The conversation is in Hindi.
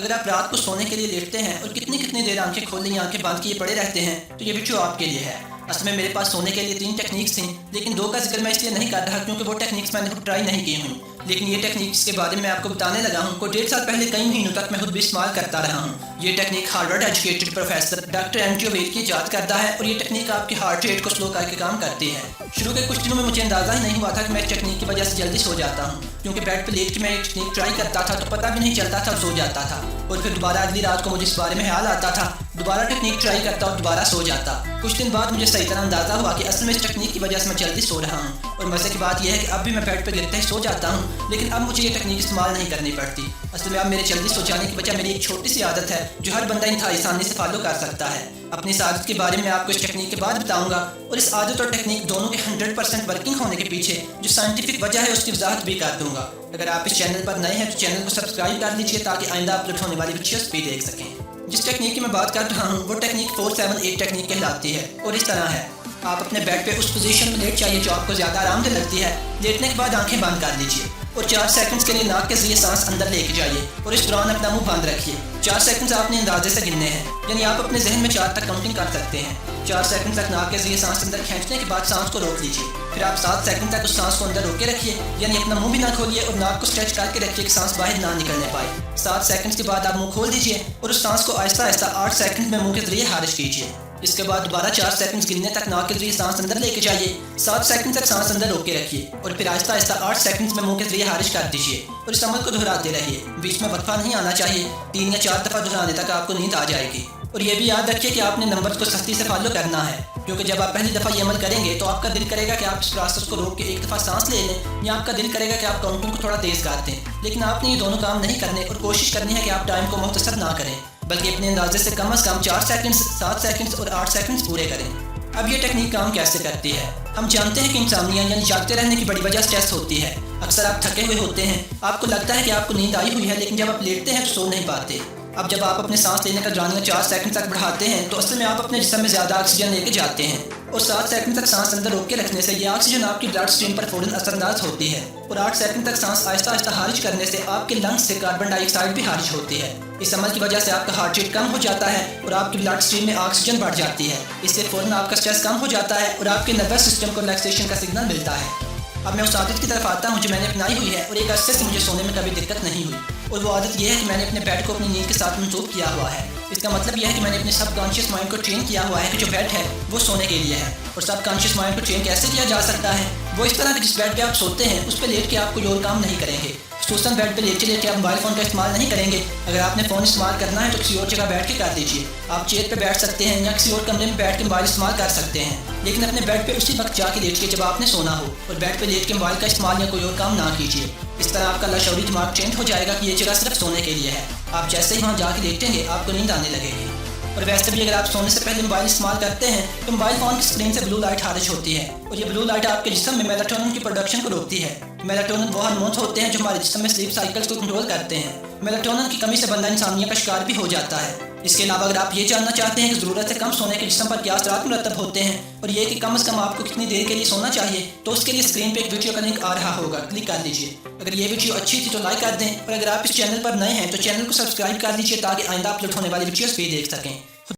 अगर आप रात को सोने के लिए लेटते हैं और कितनी कितनी देर आंखें खोल ली आंखें बंद किए पड़े रहते हैं तो ये वीडियो आपके लिए है। असल में मेरे पास सोने के लिए 3 टेक्निक्स थी, लेकिन 2 का जिक्र मैं इसलिए नहीं कर रहा क्योंकि वो टेक्निक्स मैंने खुद ट्राई नहीं की हुई। लेकिन ये टेक्निक्स के बारे में आपको बताने लगा हूँ को 1.5 साल पहले कई महीनों तक मैं खुद भी इस्तेमाल करता रहा हूँ। ये technique Harvard educated professor doctor Andrew well की इजाद करता है और ये टेक्निक आपके हार्ट रेट को स्लो करके काम करती है। शुरू के कुछ दिनों में मुझे अंदाजा ही नहीं हुआ था कि मैं इस टेक्निक की वजह से जल्दी सो जाता हूँ, क्योंकि बेड पर लेट के मैं ये टेक्निक ट्राई करता था तो पता भी नहीं चलता था, सो जाता था और फिर दोबारा अगली रात को मुझे इस बारे में ख्याल आता था, दोबारा टेक्निक ट्राई करता और दोबारा सो जाता। कुछ दिन बाद मुझे सही तरह अंदाजा हुआ कि असल में इस टेक्निक की वजह से मैं जल्दी सो रहा हूँ। और मजे की बात यह है कि अब भी मैं बेड पर गिरते ही सो जाता हूँ, लेकिन अब मुझे ये टेक्निक इस्तेमाल नहीं करनी पड़ती। असल में अब मेरे जल्दी सो जाने की वजह मेरी एक छोटी सी आदत है जो हर बंदा इंतहाई आसानी से फॉलो कर सकता है। अपनी इस आदत के बारे में आपको इस टेक्निक के बाद बताऊंगा और इस आदत और टेक्निक दोनों के 100% वर्किंग होने के पीछे जो साइंटिफिक वजह है उसकी वजाहत भी कर दूंगा। अगर आप इस चैनल पर नए हैं तो चैनल को सब्सक्राइब कर लीजिए ताकि आइंदा अपलोड होने वाली वीडियोस भी देख सकें। जिस टेक्निक की मैं बात कर रहा हूँ वो टेक्निक 478 टेक्निक कहलाती है और इस तरह है। आप अपने बेड पे उस पोजीशन में लेट जाइए जो आपको ज़्यादा आरामदेह लगती है। लेटने के बाद आंखें बंद कर लीजिए और 4 सेकंड्स के लिए नाक के जरिए सांस अंदर लेके जाइए और इस दौरान अपना मुंह बंद रखिए। 4 सेकंड्स आपने अंदाजे से गिनने हैं, यानी आप अपने जहन में 4 तक काउंटिंग कर सकते हैं। 4 सेकंड तक नाक के जरिए सांस अंदर खींचने के बाद सांस को रोक लीजिए। फिर आप 7 सेकंड तक उस सांस को अंदर रोके रखिए, यानी अपना मुंह भी ना खोलिए और नाक को स्ट्रेच करके रखिए कि सांस बाहर ना निकलने पाए। 7 सेकंड के बाद आप मुंह खोल दीजिए और उस सांस को आहिस्ता आहिस्ता 8 सेकंड में मुंह के जरिए खारिज कीजिए। इसके बाद दोबारा 4 सेकंड गिनने तक नाक के जरिए सांस अंदर लेके जाइए। 7 सेकंड तक सांस अंदर रोके रखिए और फिर आहिस्ता आहिस्ता 8 सेकंड में मुंह के जरिए खारिज कर दीजिए और इस अमल को दोहराते रहिए। बीच में वक्फा नहीं आना चाहिए। 3 या 4 दफ़ा दोहराने तक आपको नींद आ जाएगी। और ये भी याद रखिए कि आपने नंबर को सख्ती से फॉलो करना है, क्योंकि जब आप पहली दफ़ा ये अमल करेंगे तो आपका दिल करेगा कि आप इस प्रोसेस को रोक के एक दफ़ा सांस ले लें, या आपका दिल करेगा कि आप काउंटिंग को थोड़ा तेज़ कर दें। लेकिन आपने ये दोनों काम नहीं करने और कोशिश करनी है कि आप टाइम को मुख्तसर ना करें, बल्कि अपने अंदाजे से कम 4 सेकंड, 7 सेकंड और 8 सेकंड पूरे करें। अब ये टेक्निक काम कैसे करती है? हम जानते हैं कि इंसानिया यानी जागते रहने की बड़ी वजह स्ट्रेस होती है। अक्सर आप थके हुए होते हैं, आपको लगता है कि आपको नींद आई हुई है, लेकिन जब आप लेटते हैं तो सो नहीं पाते। अब जब आप अपने सांस लेने का दौरानिया 4 सेकंड तक बढ़ाते हैं तो असल में आप अपने जिस्म में ज़्यादा ऑक्सीजन लेके जाते हैं और 7 सेकंड तक सांस अंदर रोक के रखने से ये ऑक्सीजन आपकी ब्लड स्ट्रीम पर फौरन असरअंदाज होती है और 8 सेकंड तक सांस आहिस्ता आहिस्ता खारिज करने से आपके लंग्स से कार्बन डाइऑक्साइड भी खारिज होती है। इस अमल की वजह से आपका हार्ट रेट कम हो जाता है और आपकी ब्लड स्ट्रीम में ऑक्सीजन बढ़ जाती है। इससे फौरन आपका स्ट्रेस कम हो जाता है और आपके नर्वस सिस्टम को रिलैक्सेशन का सिग्नल मिलता है। अब मैं उस आदत की तरफ आता हूँ जो मैंने अपनाई हुई है और एक अरसे से मुझे सोने में कभी दिक्कत नहीं हुई, और वो आदत यह है कि मैंने अपने बेड को अपनी नींद के साथ मंसूब किया हुआ है। इसका मतलब यह है कि मैंने अपने सबकॉन्शियस माइंड को ट्रेन किया हुआ है कि जो बेड है वो सोने के लिए है। और सबकॉन्शियस माइंड को ट्रेन कैसे किया जा सकता है? वो इस तरह कि जिस बेड पे आप सोते हैं उस पर लेट के आप कोई और काम नहीं करेंगे। सोशल बेड पे लेटे लेटे आप मोबाइल फ़ोन का इस्तेमाल नहीं करेंगे। अगर आपने फ़ोन इस्तेमाल करना है तो किसी और जगह बैठ के कर दीजिए। आप चेयर पे बैठ सकते हैं या किसी और कमरे में बैठ के मोबाइल इस्तेमाल कर सकते हैं, लेकिन अपने बेड पे उसी वक्त जाके लेटिए जब आपने सोना हो और बेड पे लेट के मोबाइल का इस्तेमाल या कोई और काम ना कीजिए। इस तरह आपका लाशौरी दिमाग ट्रेंड हो जाएगा कि ये जगह सिर्फ सोने के लिए है। आप जैसे ही वहाँ जाके लेटेंगे आपको नींद आने लगेगी। और वैसे भी अगर आप सोने से पहले मोबाइल इस्तेमाल करते हैं तो मोबाइल फ़ोन की स्क्रीन से ब्लू लाइट खारिज होती है और ये ब्लू लाइट आपके जिस्म में मेलाटोनिन की प्रोडक्शन को रोकती है। मेलाटोनिन वो हार्मोन्स होते हैं जो हमारे जिस्म में स्लीप साइकिल्स को कंट्रोल करते हैं। मेलाटोनिन की कमी से बंदा इंसानिया का शिकार भी हो जाता है। इसके अलावा अगर आप ये जानना चाहते हैं कि ज़रूरत से कम सोने के जिस्म पर क्या असरात मुरतब होते हैं और ये कि कम से कम आपको कितनी देर के लिए सोना चाहिए, तो उसके लिए स्क्रीन पे एक वीडियो का लिंक आ रहा होगा, क्लिक कर लीजिए। अगर ये वीडियो अच्छी थी तो लाइक कर दें और अगर आप इस चैनल पर नए हैं तो चैनल को सब्सक्राइब कर लीजिए ताकि आइंदा अपलोड होने वाली वीडियोस भी देख सकें।